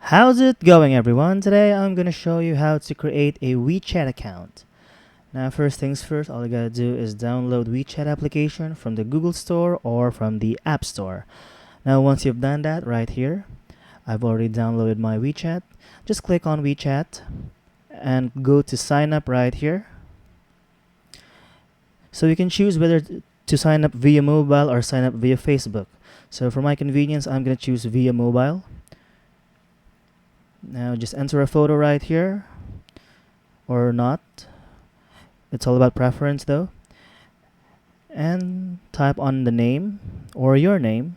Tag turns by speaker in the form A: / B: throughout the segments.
A: How's it going, everyone? Today I'm gonna show you how to create a WeChat account. Now, first things first, all you gotta do is download WeChat application from the Google Store or from the App Store. Now, once you've done that, right here, I've already downloaded my WeChat. Just click on WeChat and go to sign up right here. So you can choose whether to sign up via mobile or sign up via Facebook. So for my convenience, I'm gonna choose via mobile. Now just enter a photo right here, or not. It's all about preference though. And type on the name or your name.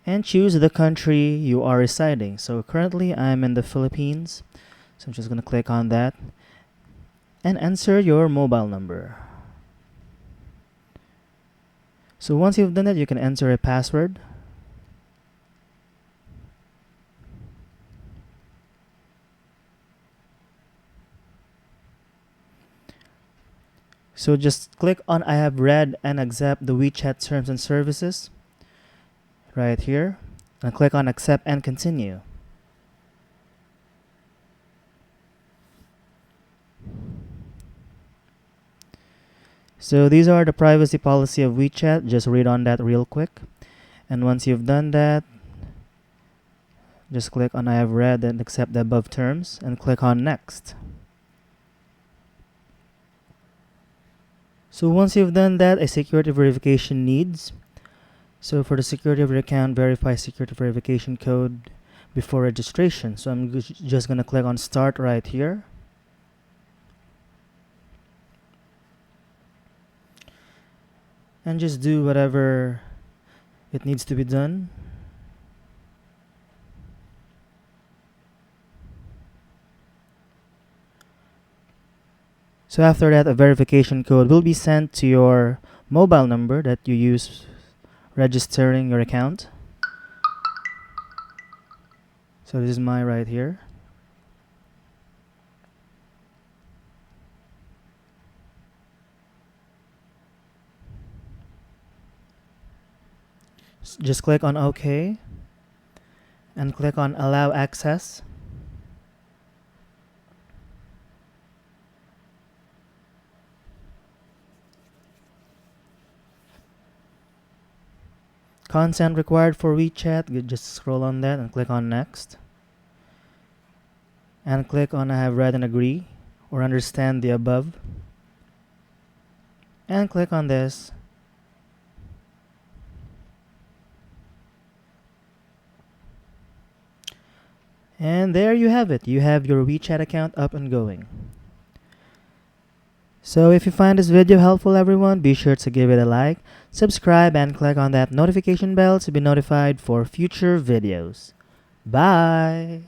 A: And choose the country you are residing. So currently I'm in the Philippines. So I'm just going to click on that. And enter your mobile number. So once you've done that, you can enter a password. So just click on I have read and accept the WeChat terms and services right here, and click on accept and continue. So these are the privacy policy of WeChat. Just read on that real quick. And once you've done that, just click on I have read and accept the above terms and click on next. So once you've done that, a security verification needs. So for the security of your account, verify security verification code before registration. So I'm just going to click on start right here. And just do whatever it needs to be done. So after that, a verification code will be sent to your mobile number that you use registering your account. So this is my right here. Just click on OK and click on allow access. Consent required for WeChat, you just scroll on that and click on next. And click on I have read and agree or understand the above. And click on this. And there you have it. You have your WeChat account up and going. So if you find this video helpful, everyone, be sure to give it a like, subscribe, and click on that notification bell to be notified for future videos. Bye!